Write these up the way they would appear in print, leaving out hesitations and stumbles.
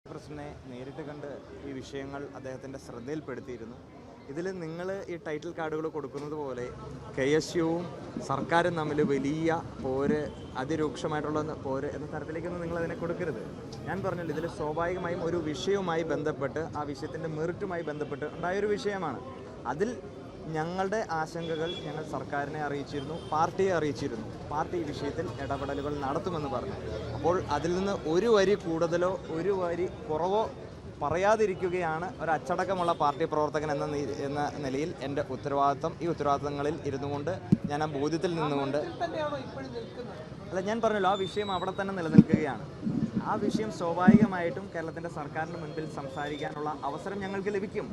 പ്രസിഡന്റിനെ നേരിട്ട് കണ്ട് ഈ വിഷയങ്ങൾ അദ്ദേഹത്തിൻ്റെ ശ്രദ്ധയിൽപ്പെടുത്തിയിരുന്നു. ഇതിൽ നിങ്ങൾ ഈ ടൈറ്റിൽ കാർഡുകൾ കൊടുക്കുന്നത് പോലെ KSUവും സർക്കാരും തമ്മിൽ വലിയ പോര്, അതിരൂക്ഷമായിട്ടുള്ള പോര് എന്ന തരത്തിലേക്കൊന്നും നിങ്ങളതിനെ കൊടുക്കരുത്. ഞാൻ പറഞ്ഞല്ലോ, ഇതിൽ സ്വാഭാവികമായും ഒരു വിഷയവുമായി ബന്ധപ്പെട്ട് ആ വിഷയത്തിൻ്റെ മെറിറ്റുമായി ബന്ധപ്പെട്ട് ഉണ്ടായൊരു വിഷയമാണ്. അതിൽ ഞങ്ങളുടെ ആശങ്കകൾ ഞങ്ങൾ സർക്കാരിനെ അറിയിച്ചിരുന്നു, പാർട്ടിയെ അറിയിച്ചിരുന്നു. പാർട്ടി ഈ വിഷയത്തിൽ ഇടപെടലുകൾ നടത്തുമെന്ന് പറഞ്ഞു. അപ്പോൾ അതിൽ നിന്ന് ഒരു വരി കൂടുതലോ ഒരു വരി കുറവോ പറയാതിരിക്കുകയാണ് ഒരു അച്ചടക്കമുള്ള പാർട്ടി പ്രവർത്തകൻ എന്ന നിലയിൽ എൻ്റെ ഉത്തരവാദിത്വം. ഈ ഉത്തരവാദിത്തങ്ങളിൽ ഇരുന്നു കൊണ്ട് ഞാൻ ആ ബോധ്യത്തിൽ നിന്നുകൊണ്ട് അല്ല, ഞാൻ പറഞ്ഞല്ലോ, ആ വിഷയം അവിടെ തന്നെ നിലനിൽക്കുകയാണ്. ആ വിഷയം സ്വാഭാവികമായിട്ടും കേരളത്തിൻ്റെ സർക്കാരിൻ്റെ മുൻപിൽ സംസാരിക്കാനുള്ള അവസരം ഞങ്ങൾക്ക് ലഭിക്കും.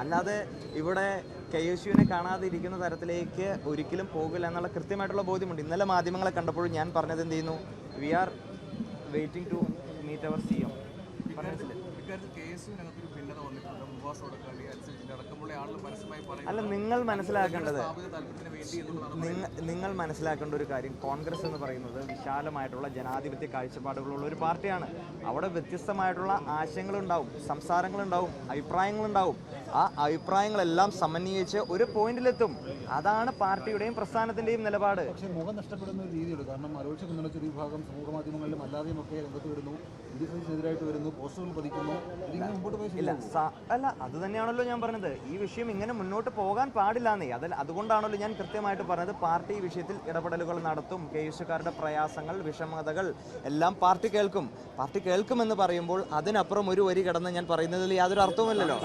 അല്ലാതെ ഇവിടെ KSUവിനെ കാണാതിരിക്കുന്ന തരത്തിലേക്ക് ഒരിക്കലും പോകില്ല എന്നുള്ള കൃത്യമായിട്ടുള്ള ബോധ്യമുണ്ട്. ഇന്നലെ മാധ്യമങ്ങളെ കണ്ടപ്പോഴും ഞാൻ പറഞ്ഞത് എന്ത് ചെയ്യുന്നു, we are waiting to meet അവർ CM. അല്ല, നിങ്ങൾ മനസ്സിലാക്കേണ്ട ഒരു കാര്യം, കോൺഗ്രസ് എന്ന് പറയുന്നത് വിശാലമായിട്ടുള്ള ജനാധിപത്യ കാഴ്ചപ്പാടുകളുള്ള ഒരു പാർട്ടിയാണ്. അവിടെ വ്യത്യസ്തമായിട്ടുള്ള ആശയങ്ങളുണ്ടാവും, സംസാരങ്ങളുണ്ടാവും, അഭിപ്രായങ്ങളുണ്ടാവും. ആ അഭിപ്രായങ്ങളെല്ലാം സമന്വയിച്ച് ഒരു പോയിന്റിലെത്തും. അതാണ് പാർട്ടിയുടെയും പ്രസ്ഥാനത്തിന്റെയും നിലപാട്. പക്ഷേ മുഖം നഷ്ടപ്പെടുന്ന ഒരു രീതിയുണ്ട്. കാരണം ആലോചിച്ച് പിന്തുണച്ചൊരു വിഭാഗം സമൂഹ മാധ്യമങ്ങളിലും അല്ലാതെയും ഒക്കെ രംഗത്ത് വരുന്നു, എതിരായിട്ട് വരുന്നു, പോസ്റ്ററുകൾ പതിക്കുന്നു. ഇതിങ്ങനെ മുമ്പോട്ട് പോയി അല്ല, അത് തന്നെയാണല്ലോ ഞാൻ പറഞ്ഞത്. ഈ വിഷയം ഇങ്ങനെ മുന്നോട്ട് പോകാൻ പാടില്ലാന്നേ. അതുകൊണ്ടാണല്ലോ ഞാൻ കൃത്യമായിട്ട് പറഞ്ഞത്, പാർട്ടി ഈ വിഷയത്തിൽ ഇടപെടലുകൾ നടത്തും. KSUക്കാരുടെ പ്രയാസങ്ങൾ, വിഷമതകൾ എല്ലാം പാർട്ടി കേൾക്കുമെന്ന് പറയുമ്പോൾ അതിനപ്പുറം ഒരു വരി കടന്ന് ഞാൻ പറയുന്നതിൽ യാതൊരു അർത്ഥവുമില്ലല്ലോ.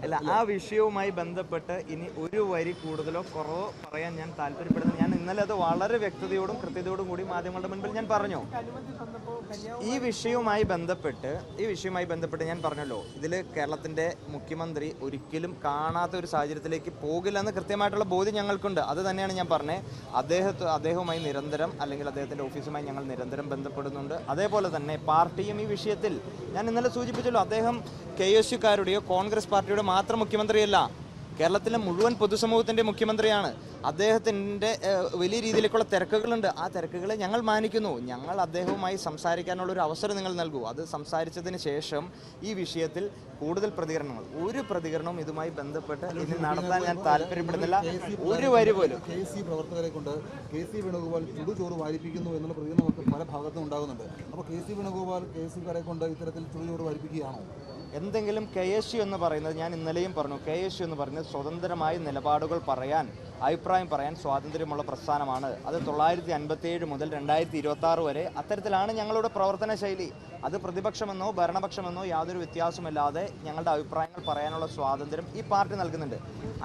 അല്ല, ആ വിഷയവുമായി ബന്ധപ്പെട്ട് ഇനി ഒരു വരി കൂടുതലോ കുറവോ പറയാൻ ഞാൻ താല്പര്യപ്പെടുന്നു. ഞാൻ ഇന്നലെ അത് വളരെ വ്യക്തതയോടും കൃത്യതയോടും കൂടി മാധ്യമങ്ങളുടെ മുൻപിൽ ഞാൻ പറഞ്ഞു. ഈ വിഷയവുമായി ബന്ധപ്പെട്ട് ഞാൻ പറഞ്ഞല്ലോ, ഇതിൽ കേരളത്തിൻ്റെ മുഖ്യമന്ത്രി ഒരിക്കലും കാണാത്ത ഒരു സാഹചര്യത്തിലേക്ക് പോകില്ലെന്ന് കൃത്യമായിട്ടുള്ള ബോധ്യം ഞങ്ങൾക്കുണ്ട്. അത് തന്നെയാണ് ഞാൻ പറഞ്ഞത്. അദ്ദേഹവുമായി നിരന്തരം, അല്ലെങ്കിൽ അദ്ദേഹത്തിൻ്റെ ഓഫീസുമായി ഞങ്ങൾ നിരന്തരം ബന്ധപ്പെടുന്നുണ്ട്. അതേപോലെ തന്നെ പാർട്ടിയും ഈ വിഷയത്തിൽ, ഞാൻ ഇന്നലെ സൂചിപ്പിച്ചല്ലോ, അദ്ദേഹം KSUക്കാരുടെയോ കോൺഗ്രസ് പാർട്ടിയുടെ മാത്രം മുഖ്യമന്ത്രിയല്ല, കേരളത്തിലെ മുഴുവൻ പൊതുസമൂഹത്തിൻ്റെ മുഖ്യമന്ത്രിയാണ്. അദ്ദേഹത്തിൻ്റെ വലിയ രീതിയിലേക്കുള്ള തിരക്കുകളുണ്ട്. ആ തിരക്കുകളെ ഞങ്ങൾ മാനിക്കുന്നു. ഞങ്ങൾ അദ്ദേഹവുമായി സംസാരിക്കാനുള്ളൊരു അവസരം നിങ്ങൾ നൽകൂ. അത് സംസാരിച്ചതിന് ശേഷം ഈ വിഷയത്തിൽ കൂടുതൽ ഒരു പ്രതികരണവും ഇതുമായി ബന്ധപ്പെട്ട് ഇനി നടത്താൻ ഞാൻ താല്പര്യപ്പെടുന്നില്ല. ഒരു വരി പോലും. പ്രവർത്തകരെ കൊണ്ട് KC വേണുഗോപാൽ ചുടുചോറ് വാരിപ്പിക്കുന്നു എന്നുള്ള പ്രതികരണമൊക്കെ പല ഭാഗത്തും ഉണ്ടാകുന്നുണ്ട്. അപ്പോൾ KC വേണുഗോപാൽ KSUക്കാരെ കൊണ്ട് ഇത്തരത്തിൽ ചുടുചോറ് വാരിപ്പിക്കുകയാണോ? എന്തെങ്കിലും KSU എന്ന് പറയുന്നത്, ഞാൻ ഇന്നലെയും പറഞ്ഞു, KSU എന്ന് പറയുന്നത് സ്വതന്ത്രമായി നിലപാടുകൾ പറയാൻ, അഭിപ്രായം പറയാൻ സ്വാതന്ത്ര്യമുള്ള പ്രസ്ഥാനമാണ്. അത് 1957 മുതൽ 2026 വരെ അത്തരത്തിലാണ് ഞങ്ങളുടെ പ്രവർത്തന ശൈലി. അത് പ്രതിപക്ഷമെന്നോ ഭരണപക്ഷമെന്നോ യാതൊരു വ്യത്യാസമില്ലാതെ ഞങ്ങളുടെ അഭിപ്രായങ്ങൾ പറയാനുള്ള സ്വാതന്ത്ര്യം ഈ പാർട്ടി നൽകുന്നുണ്ട്.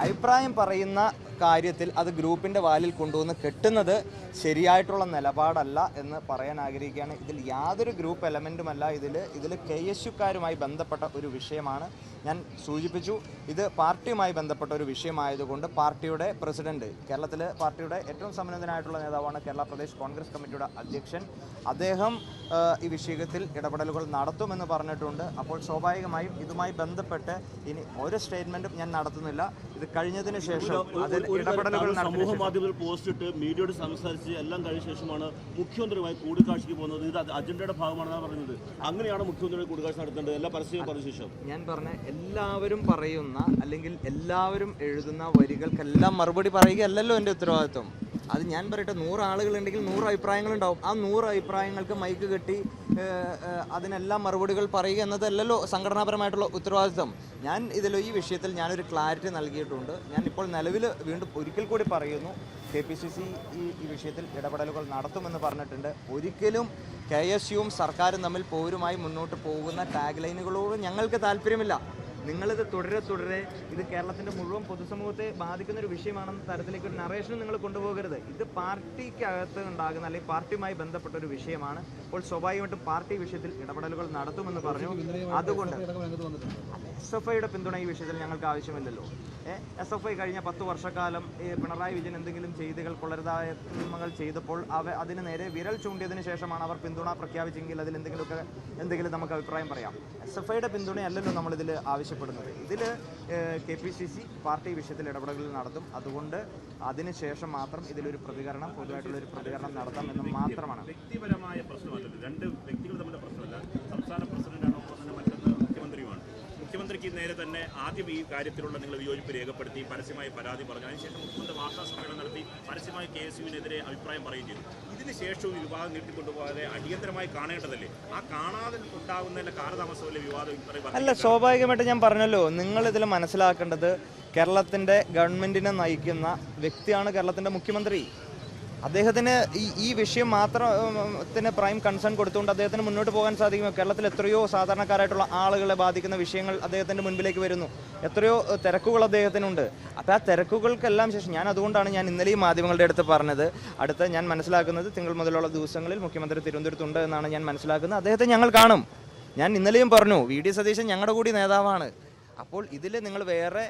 അഭിപ്രായം പറയുന്ന കാര്യത്തിൽ അത് ഗ്രൂപ്പിൻ്റെ വാലിൽ കൊണ്ടുവന്ന് കെട്ടുന്നത് ശരിയായിട്ടുള്ള നിലപാടല്ല എന്ന് പറയാൻ ആഗ്രഹിക്കുകയാണ്. ഇതിൽ യാതൊരു ഗ്രൂപ്പ് എലമെൻറ്റുമല്ല. ഇതിൽ KSUക്കാരുമായി ബന്ധപ്പെട്ട ഒരു വിഷയമാണ്. ഞാൻ സൂചിപ്പിച്ചു, ഇത് പാർട്ടിയുമായി ബന്ധപ്പെട്ട ഒരു വിഷയമായതുകൊണ്ട് പാർട്ടിയുടെ പ്രസിഡന്റ്, കേരളത്തിലെ പാർട്ടിയുടെ ഏറ്റവും സമ്പന്നനായിട്ടുള്ള നേതാവാണ് കേരള പ്രദേശ് കോൺഗ്രസ് കമ്മിറ്റിയുടെ അധ്യക്ഷൻ. അദ്ദേഹം ഈ വിഷയത്തിൽ ഇടപെടലുകൾ നടത്തുമെന്ന് പറഞ്ഞിട്ടുണ്ട്. അപ്പോൾ സ്വാഭാവികമായും ഇതുമായി ബന്ധപ്പെട്ട് ഇനി ഒരു സ്റ്റേറ്റ്മെന്റും ഞാൻ നടത്തുന്നില്ല. ഇത് കഴിഞ്ഞതിന് ശേഷം അതിൽ ഇടപെടലുകൾ സമൂഹ മാധ്യമത്തിൽ പോസ്റ്റ് ഇട്ട് മീഡിയയോട് സംസാരിച്ച് എല്ലാം കഴിഞ്ഞ ശേഷമാണ് മുഖ്യമന്ത്രിയുമായി കൂടിക്കാഴ്ചയ്ക്ക് പോകുന്നത്. ഇത് അജണ്ടയുടെ ഭാഗമാണെന്നാണ് പറയുന്നത്. അങ്ങനെയാണ് മുഖ്യമന്ത്രിയുടെ കൂടിക്കാഴ്ച നടത്തേണ്ടത് എല്ലാ പരസ്യവും പറഞ്ഞ ശേഷം? ഞാൻ പറഞ്ഞ എല്ലാവരും പറയുന്ന, അല്ലെങ്കിൽ എല്ലാവരും എഴുതുന്ന വരികൾക്കെല്ലാം മറുപടി പറയുകയല്ലല്ലോ എൻ്റെ ഉത്തരവാദിത്വം. അത് ഞാൻ പറയട്ടെ, 100 ആളുകളുണ്ടെങ്കിൽ 100 അഭിപ്രായങ്ങളുണ്ടാവും. ആ 100 അഭിപ്രായങ്ങൾക്ക് മൈക്ക് കെട്ടി അതിനെല്ലാം മറുപടികൾ പറയുക എന്നതല്ലല്ലോ സംഘടനാപരമായിട്ടുള്ള ഉത്തരവാദിത്വം. ഞാൻ ഈ വിഷയത്തിൽ ഞാനൊരു ക്ലാരിറ്റി നൽകിയിട്ടുണ്ട്. ഞാൻ ഇപ്പോൾ നിലവിൽ വീണ്ടും ഒരിക്കൽ കൂടി പറയുന്നു, KPCC ഈ വിഷയത്തിൽ ഇടപെടലുകൾ നടത്തുമെന്ന് പറഞ്ഞിട്ടുണ്ട്. ഒരിക്കലും KSUവും സർക്കാരും തമ്മിൽ പോരുമായി മുന്നോട്ട് പോകുന്ന ടാഗ് ലൈനുകളോട് ഞങ്ങൾക്ക് താല്പര്യമില്ല. നിങ്ങളിത് തുടരെ ഇത് കേരളത്തിൻ്റെ മുഴുവൻ പൊതുസമൂഹത്തെ ബാധിക്കുന്ന ഒരു വിഷയമാണെന്ന തരത്തിലേക്ക് ഒരു നറേഷൻ നിങ്ങൾ കൊണ്ടുപോകരുത്. ഇത് പാർട്ടിക്കകത്ത് ഉണ്ടാകുന്ന, അല്ലെങ്കിൽ പാർട്ടിയുമായി ബന്ധപ്പെട്ട ഒരു വിഷയമാണ്. അപ്പോൾ സ്വാഭാവികമായിട്ടും പാർട്ടി വിഷയത്തിൽ ഇടപെടലുകൾ നടത്തുമെന്ന് പറഞ്ഞു. അതുകൊണ്ട് SFIയുടെ പിന്തുണ ഈ വിഷയത്തിൽ ഞങ്ങൾക്ക് ആവശ്യമില്ലല്ലോ. SFI കഴിഞ്ഞ 10 വർഷക്കാലം പിണറായി വിജയൻ എന്തെങ്കിലും ചെയ്തികൾ, കൊള്ളരുതായ്മകൾ ചെയ്തപ്പോൾ അതിന് നേരെ വിരൽ ചൂണ്ടിയതിന് ശേഷമാണ് അവർ പിന്തുണ പ്രഖ്യാപിച്ചെങ്കിൽ അതിൽ എന്തെങ്കിലും നമുക്ക് അഭിപ്രായം പറയാം. SFIയുടെ പിന്തുണയല്ലല്ലോ നമ്മളിതിൽ ആവശ്യപ്പെടുന്നത്. ഇതിൽ KPCC പാർട്ടി വിഷയത്തിൽ ഇടപെടലുകൾ നടത്തും. അതുകൊണ്ട് അതിനുശേഷം മാത്രം ഇതിലൊരു പ്രതികരണം, പൊതുവായിട്ടുള്ളൊരു പ്രതികരണം നടത്താം എന്ന് മാത്രമാണ്. വ്യക്തിപരമായ പ്രശ്നമല്ല. ആദ്യം ഈ കാര്യത്തിലുള്ള നിങ്ങൾ വിയോജിപ്പ് രേഖപ്പെടുത്തി പരസ്യമായി പരാതി പറഞ്ഞു. അതിനുശേഷം മുഖ്യമന്ത്രി വാർത്താ സമ്മേളനം നടത്തി പരസ്യമായി KSUവിനെതിരെ അഭിപ്രായം പറയുകയും ചെയ്തു. ഇതിനുശേഷവും ഈ വിവാദം നീട്ടിക്കൊണ്ടുപോകാതെ അടിയന്തരമായി കാണേണ്ടതല്ലേ? ആ കാണാതെ ഉണ്ടാകുന്നതിന്റെ കാലതാമസമല്ലേ വിവാദം ഇത്രയും? അല്ല, സ്വാഭാവികമായിട്ട് ഞാൻ പറഞ്ഞല്ലോ, നിങ്ങൾ ഇതിൽ മനസ്സിലാക്കേണ്ടത് കേരളത്തിൻ്റെ ഗവൺമെൻറ്റിനെ നയിക്കുന്ന വ്യക്തിയാണ് കേരളത്തിൻ്റെ മുഖ്യമന്ത്രി. അദ്ദേഹത്തിന് ഈ വിഷയം മാത്രത്തിന് പ്രൈം കൺസേൺ കൊടുത്തുകൊണ്ട് അദ്ദേഹത്തിന് മുന്നോട്ട് പോകാൻ സാധിക്കുമോ? കേരളത്തിൽ എത്രയോ സാധാരണക്കാരായിട്ടുള്ള ആളുകളെ ബാധിക്കുന്ന വിഷയങ്ങൾ അദ്ദേഹത്തിൻ്റെ മുൻപിലേക്ക് വരുന്നു. എത്രയോ തിരക്കുകൾ അദ്ദേഹത്തിനുണ്ട്. അപ്പോൾ ആ തിരക്കുകൾക്കെല്ലാം ശേഷം ഞാൻ ഇന്നലെയും മാധ്യമങ്ങളുടെ അടുത്ത് പറഞ്ഞത്, ഞാൻ മനസ്സിലാക്കുന്നത് തിങ്കൾ മുതലുള്ള ദിവസങ്ങളിൽ മുഖ്യമന്ത്രി തിരുവനന്തപുരത്തുണ്ട് എന്നാണ് ഞാൻ മനസ്സിലാക്കുന്നത്. അദ്ദേഹത്തെ ഞങ്ങൾ കാണും. ഞാൻ ഇന്നലെയും പറഞ്ഞു, VD സതീശൻ ഞങ്ങളുടെ കൂടി നേതാവാണ്. അപ്പോൾ ഇതിൽ നിങ്ങൾ വേറെ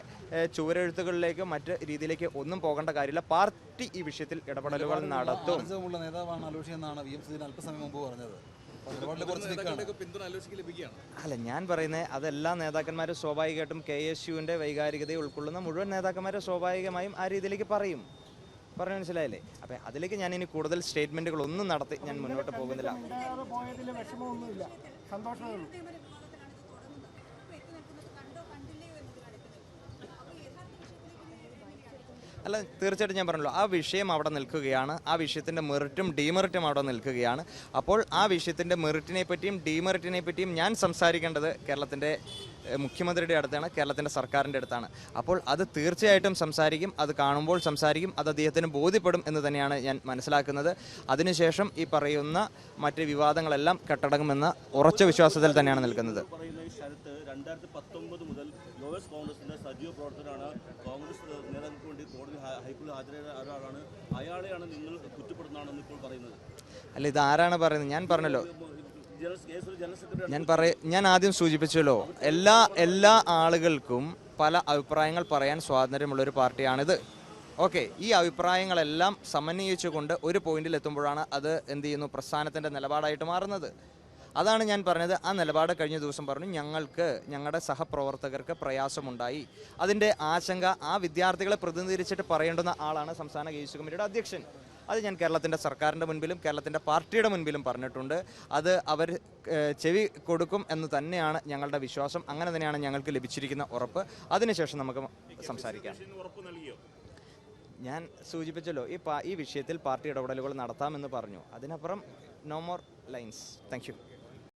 ചുവരെഴുത്തുകളിലേക്കോ മറ്റ് രീതിയിലേക്ക് ഒന്നും പോകേണ്ട കാര്യമില്ല. പാർട്ടി ഈ വിഷയത്തിൽ ഇടപെടലുകൾ നടത്തും. നേതാവാണ് ആലോചിച്ചത് എന്നാണ് VM സുധീരൻ അല്പസമയം മുമ്പ് പറഞ്ഞത്. അല്ല, ഞാൻ പറയുന്നത് അതെല്ലാ നേതാക്കന്മാരും സ്വാഭാവികമായിട്ടും KSUവിൻ്റെ വൈകാരികതയെ ഉൾക്കൊള്ളുന്ന മുഴുവൻ നേതാക്കന്മാരും സ്വാഭാവികമായും ആ രീതിയിലേക്ക് പറഞ്ഞു മനസ്സിലായില്ലേ? അപ്പം അതിലേക്ക് ഞാൻ ഇനി കൂടുതൽ സ്റ്റേറ്റ്മെൻറ്റുകളൊന്നും നടത്തി ഞാൻ മുന്നോട്ട് പോകുന്നില്ല. അല്ല, തീർച്ചയായിട്ടും ഞാൻ പറഞ്ഞല്ലോ, ആ വിഷയം അവിടെ നിൽക്കുകയാണ്. ആ വിഷയത്തിൻ്റെ മെറിറ്റും ഡീമെറിറ്റും അവിടെ നിൽക്കുകയാണ്. അപ്പോൾ ആ വിഷയത്തിൻ്റെ മെറിറ്റിനെ പറ്റിയും ഡീമെറിറ്റിനെ പറ്റിയും ഞാൻ സംസാരിക്കേണ്ടത് കേരളത്തിൻ്റെ മുഖ്യമന്ത്രിയുടെ അടുത്താണ്, കേരളത്തിൻ്റെ സർക്കാരിൻ്റെ അടുത്താണ്. അപ്പോൾ അത് തീർച്ചയായിട്ടും സംസാരിക്കും, അത് കാണുമ്പോൾ സംസാരിക്കും, അത് അദ്ദേഹത്തിന് ബോധ്യപ്പെടും എന്ന് തന്നെയാണ് ഞാൻ മനസ്സിലാക്കുന്നത്. അതിനുശേഷം ഈ പറയുന്ന മറ്റ് വിവാദങ്ങളെല്ലാം കെട്ടടങ്ങുമെന്ന ഉറച്ച വിശ്വാസത്തിൽ തന്നെയാണ് നിൽക്കുന്നത്. 2019 മുതൽ US കോൺഗ്രസിന്റെ സജീവ പ്രവർത്തകരാണ്. കോൺഗ്രസ് നേതാക്കൾക്ക് വേണ്ടി കോടതി ഹൈക്കോടതി ഹാജരായ ഒരാളാണ്. അയാളെയാണ് നിങ്ങൾ കുറ്റപ്പെടുന്നതാണെന്ന് ഇപ്പോൾ പറയുന്നത്. അല്ല, ഇത് ആരാണ് പറയുന്നത്? ഞാൻ പറഞ്ഞല്ലോ, ഞാൻ ആദ്യം സൂചിപ്പിച്ചല്ലോ, എല്ലാ ആളുകൾക്കും പല അഭിപ്രായങ്ങൾ പറയാൻ സ്വാതന്ത്ര്യമുള്ളൊരു പാർട്ടിയാണിത്. ഓക്കെ, ഈ അഭിപ്രായങ്ങളെല്ലാം സമന്വയിച്ചുകൊണ്ട് ഒരു പോയിന്റിൽ എത്തുമ്പോഴാണ് അത് എന്ത് ചെയ്യുന്നു, പ്രസ്ഥാനത്തിൻ്റെ നിലപാടായിട്ട് മാറുന്നത്. അതാണ് ഞാൻ പറഞ്ഞത്. ആ നിലപാട് കഴിഞ്ഞ ദിവസം പറഞ്ഞു, ഞങ്ങളുടെ സഹപ്രവർത്തകർക്ക് പ്രയാസമുണ്ടായി. അതിൻ്റെ ആശങ്ക ആ വിദ്യാർത്ഥികളെ പ്രതിനിധീകരിച്ചിട്ട് പറയേണ്ടുന്ന ആളാണ് സംസ്ഥാന KSU കമ്മിറ്റിയുടെ അധ്യക്ഷൻ. അത് ഞാൻ കേരളത്തിൻ്റെ സർക്കാരിൻ്റെ മുൻപിലും കേരളത്തിൻ്റെ പാർട്ടിയുടെ മുൻപിലും പറഞ്ഞിട്ടുണ്ട്. അത് അവർ ചെവി കൊടുക്കും എന്ന് തന്നെയാണ് ഞങ്ങളുടെ വിശ്വാസം. അങ്ങനെ തന്നെയാണ് ഞങ്ങൾക്ക് ലഭിച്ചിരിക്കുന്ന ഉറപ്പ്. അതിനുശേഷം നമുക്ക് സംസാരിക്കാം. ഞാൻ സൂചിപ്പിച്ചല്ലോ, ഈ വിഷയത്തിൽ പാർട്ടി ഇടപെടലുകൾ നടത്താമെന്ന് പറഞ്ഞു. അതിനപ്പുറം no more lines. Thank U.